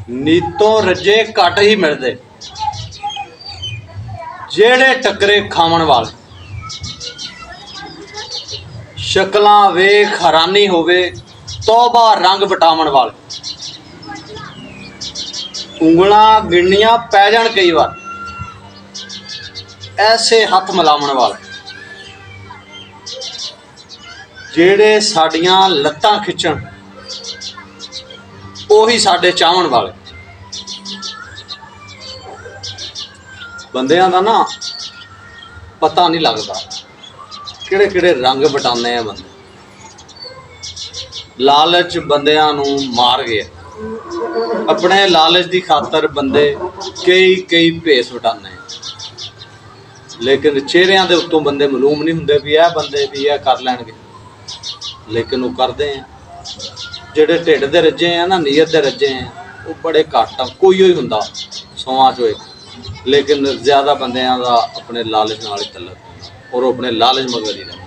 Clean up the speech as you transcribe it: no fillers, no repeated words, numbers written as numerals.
नीतों रजे घट ही मिलते, जेड़े टकरे खावन वाले, शक्लां वेख हैरानी होवे, तौबा रंग बटावन वाले, उंगलां गिणनियां पै जाण कई बार, ऐसे हथ मिलावन वाले, जेड़े साडियां लत्तां खिच्चण ओही साडे चाहण वाले। बंदियां दा ना पता नहीं लगता किहड़े किहड़े रंग बटाने हैं बंदे। लालच बंदियां नूं मार गया, अपने लालच की खातर बंदे कई कई भेस वटाने, लेकिन चेहरिਆਂ ਦੇ ਉੱਤੋਂ बंदे मालूम नहीं हुंदे भी यह बंदे भी यह कर लैणगे, लेकिन वो करते हैं। ਜਿਹੜੇ ਢਿੱਡ ਦੇ ਰੱਜੇ हैं ना, नीयत ਦੇ ਰੱਜੇ हैं, वो बड़े घट कोई ही हुंदा 100 चों एक, लेकिन ज़्यादा बंदियां दा अपने लालच नाल ही तल्लक और अपने लालच मगर ही रहंदे।